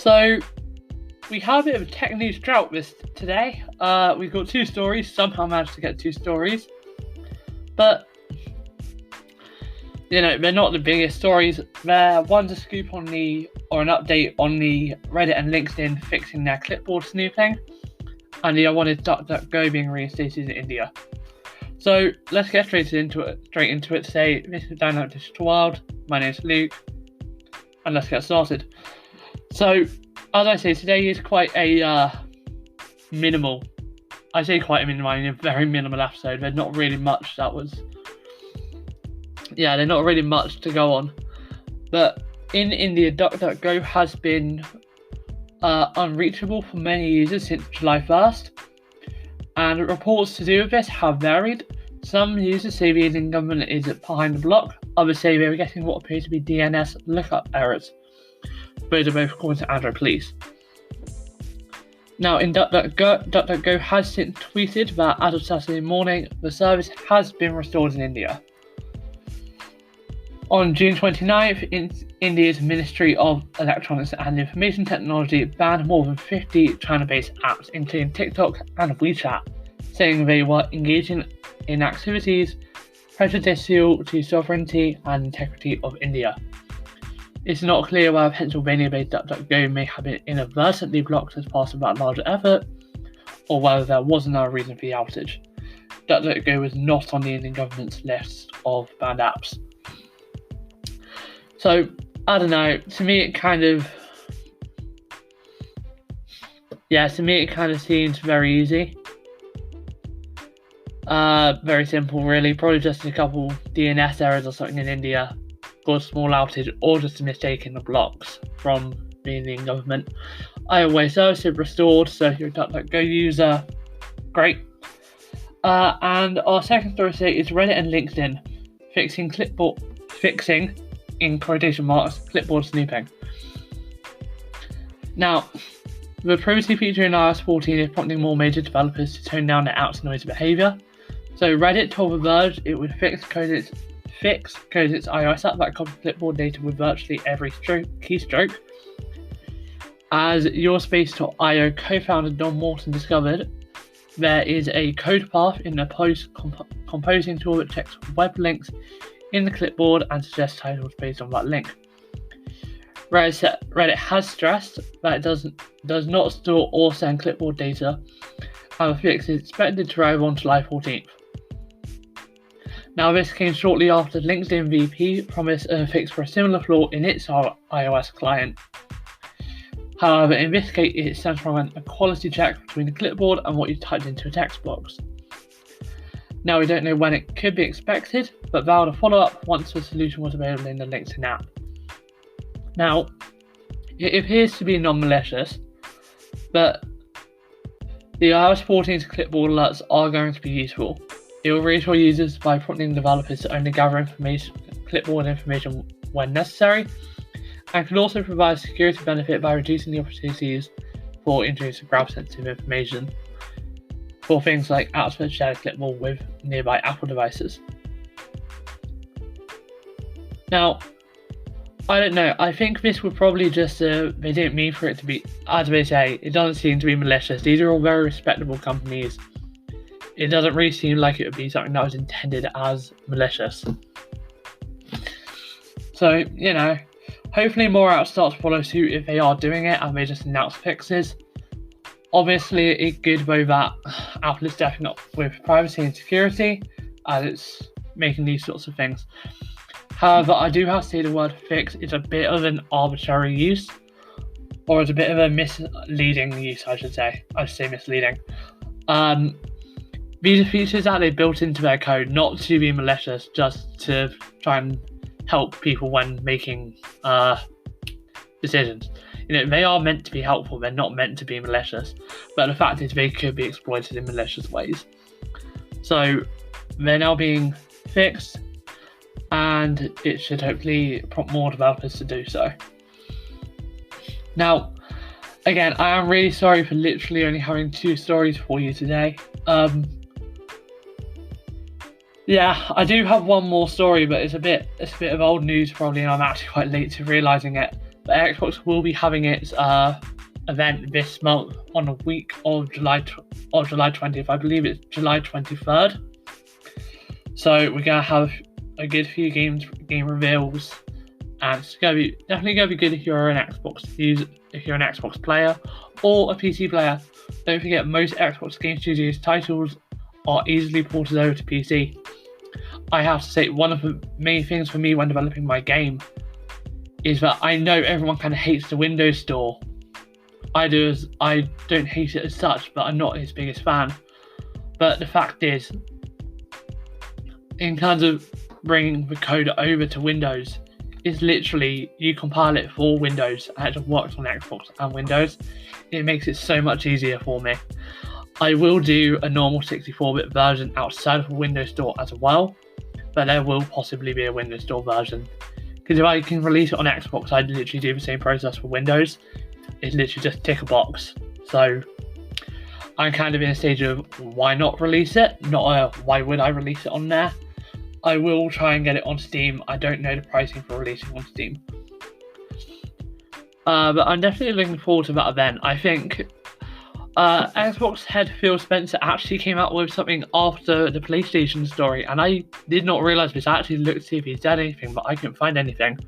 So we have a bit of a tech news drought today. We've got two stories. Somehow managed to get two stories, but they're not the biggest stories. One's a scoop on or an update on the Reddit and LinkedIn fixing their clipboard snooping, and the other one is DuckDuckGo being reinstated in India. So let's get straight into it. Today, this is Dynamic Digital World. My name is Luke, and let's get started. So, as I say, today is quite a minimal. I say quite a very minimal episode. There's not really much there's not really much to go on. But in India, DuckDuckGo has been unreachable for many users since July 1st. And reports to do with this have varied. Some users say the Indian government is behind the block. Others say they are getting what appears to be DNS lookup errors. Those are both according to Android police. Now, in DuckDuckGo has since tweeted that as of Saturday morning, the service has been restored in India. On June 29th, India's Ministry of Electronics and Information Technology banned more than 50 China-based apps, including TikTok and WeChat, saying they were engaging in activities prejudicial to sovereignty and integrity of India. It's not clear whether Pennsylvania-based DuckDuckGo may have been inadvertently blocked as part of that larger effort, or whether there was another reason for the outage. DuckDuckGo was not on the Indian government's list of banned apps. So, I don't know, to me it kind of seems very easy. Very simple really, probably just a couple DNS errors or something in India, or a small outage, or just a mistake in the blocks from the Indian government. Either way, service is restored, so if you're a DuckDuckGo user, great. And our second story today is Reddit and LinkedIn fixing in quotation marks, clipboard snooping. Now, the privacy feature in iOS 14 is prompting more major developers to tone down their out-of-noise behavior. So Reddit told The Verge it would fix its iOS app that copies clipboard data with virtually every keystroke. As YourSpace.io co-founder Don Morton discovered, there is a code path in the post composing tool that checks web links in the clipboard and suggests titles based on that link. Reddit has stressed that it does not store or send clipboard data, and the fix is expected to arrive on July 14th. Now, this came shortly after LinkedIn VP promised a fix for a similar flaw in its iOS client. However, in this case, it stems from a quality check between the clipboard and what you typed into a text box. Now, we don't know when it could be expected, but vowed a follow-up once the solution was available in the LinkedIn app. Now, it appears to be non-malicious, but the iOS 14's clipboard alerts are going to be useful. It will reassure users by prompting developers to only gather clipboard information when necessary, and can also provide a security benefit by reducing the opportunities for injuries to grab sensitive information for things like apps that share a clipboard with nearby Apple devices. Now, I don't know, I think this would probably just, they didn't mean for it to be, as they say, it doesn't seem to be malicious. These are all very respectable companies. It doesn't really seem like it would be something that was intended as malicious. So, hopefully more apps start to follow suit if they are doing it and they just announce fixes. Obviously, it's good though that Apple is stepping up with privacy and security as it's making these sorts of things. However, I do have to say the word fix is a bit of an arbitrary use, or it's a bit of a misleading use, I should say. I should say misleading. These are features that they built into their code, not to be malicious, just to try and help people when making decisions. They are meant to be helpful, they're not meant to be malicious, but the fact is they could be exploited in malicious ways. So they're now being fixed, and it should hopefully prompt more developers to do so. Now, again, I am really sorry for literally only having two stories for you today. I do have one more story, but it's a bit of old news probably, and I'm actually quite late to realising it. But Xbox will be having its event this month on the week of July 20th. I believe it's July 23rd. So we're gonna have a good few game reveals, and it's definitely gonna be good if you're an Xbox player or a PC player. Don't forget, most Xbox Game Studios titles are easily ported over to PC. I have to say, one of the main things for me when developing my game is that I know everyone kind of hates the Windows Store. I don't hate it as such, but I'm not his biggest fan. But the fact is, in terms of bringing the code over to Windows, it's literally, you compile it for Windows and it just works on Xbox and Windows. It makes it so much easier for me. I will do a normal 64-bit version outside of the Windows Store as well, but there will possibly be a Windows Store version. Because if I can release it on Xbox, I'd literally do the same process for Windows. It's literally just tick a box. So I'm kind of in a stage of why not release it, not why would I release it on there. I will try and get it on Steam. I don't know the pricing for releasing on Steam. But I'm definitely looking forward to that event. I think Xbox head Phil Spencer actually came out with something after the PlayStation story, and I did not realise this. I actually looked to see if he said anything, but I couldn't find anything.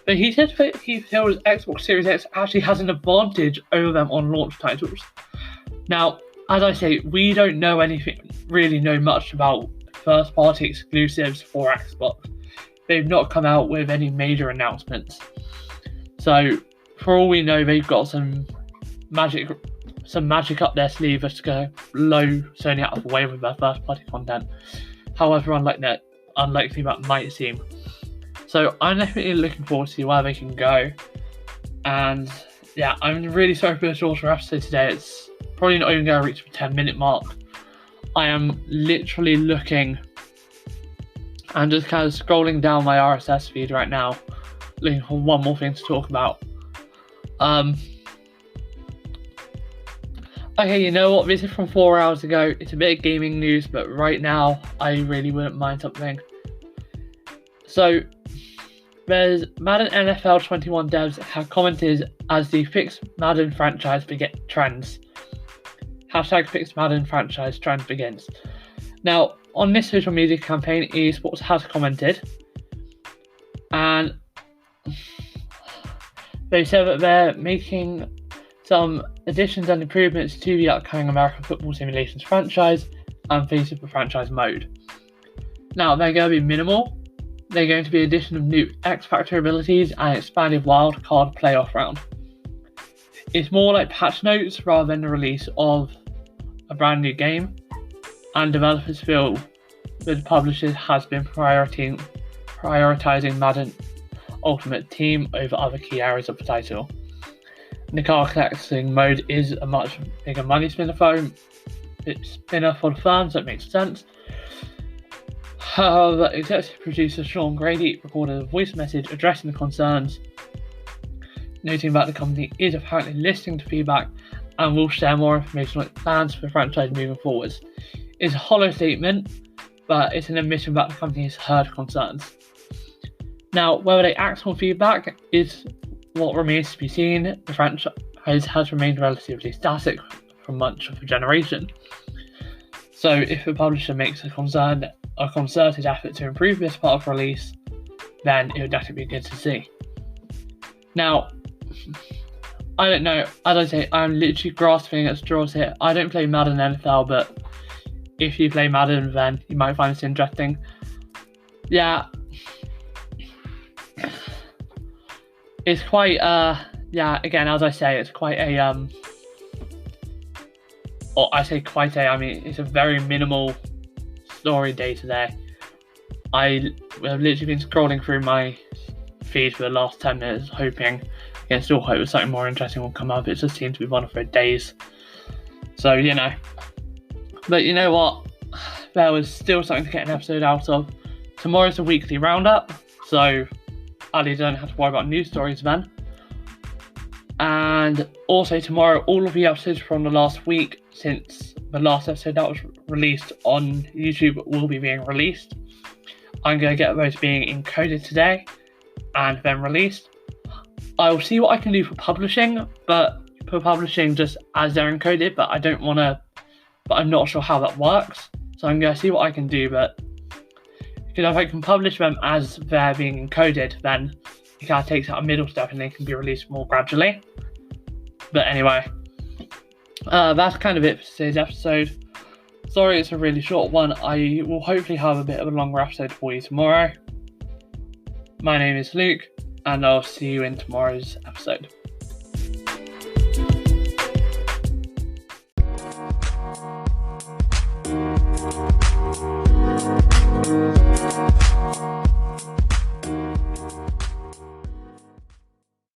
But he said that he feels Xbox Series X actually has an advantage over them on launch titles. Now, as I say, we don't really know much about first-party exclusives for Xbox. They've not come out with any major announcements. So, for all we know, they've got some magic up their sleeve that's going to blow Sony out of the way with their first-party content. However unlikely that might seem. So I'm definitely looking forward to see where they can go. And yeah, I'm really sorry for the shorter episode today. It's probably not even going to reach the 10-minute mark. I am literally looking and just kind of scrolling down my RSS feed right now, looking for one more thing to talk about. Okay, you know what? This is from 4 hours ago. It's a bit of gaming news, but right now I really wouldn't mind something. So, there's Madden NFL 21 devs have commented as the Fix Madden franchise trends. Hashtag Fix Madden franchise trend begins. Now, on this social media campaign, eSports has commented, and they said that they're making some additions and improvements to the upcoming American Football Simulations franchise and Face of the franchise mode. Now, they're going to be minimal. They're going to be addition of new X Factor abilities and expanded wildcard playoff round. It's more like patch notes rather than the release of a brand new game, and developers feel that the publisher has been prioritizing Madden Ultimate Team over other key areas of the title. The card collecting mode is a much bigger money spinner for the firm, so it makes sense. However, executive producer Sean Grady recorded a voice message addressing the concerns, noting that the company is apparently listening to feedback and will share more information on its plans for the franchise moving forwards. It's a hollow statement, but it's an admission that the company has heard concerns. Now, whether they act on feedback is what remains to be seen. The franchise has remained relatively static for much of the generation. So if the publisher makes a concerted effort to improve this part of release, then it would definitely be good to see. Now, I don't know, as I say, I'm literally grasping at straws here. I don't play Madden NFL, but if you play Madden, then you might find this interesting. Yeah. It's quite, again, as I say, it's quite a, it's a very minimal story day today. I have literally been scrolling through my feed for the last 10 minutes, hoping, against all hope, that something more interesting will come up. It just seems to be one of those days. So, you know. But you know what? There was still something to get an episode out of. Tomorrow's a weekly roundup, so Ali don't have to worry about news stories then. And also tomorrow, all of the episodes from the last week, since the last episode that was released on YouTube will be being released. I'm going to get those being encoded today and then released. I'll see what I can do for publishing, but for publishing just as they're encoded, but I'm not sure how that works. So I'm going to see what I can do, but because if I can publish them as they're being encoded, then it kind of takes out a middle step and they can be released more gradually. But anyway, that's kind of it for today's episode. Sorry it's a really short one. I will hopefully have a bit of a longer episode for you tomorrow. My name is Luke, and I'll see you in tomorrow's episode.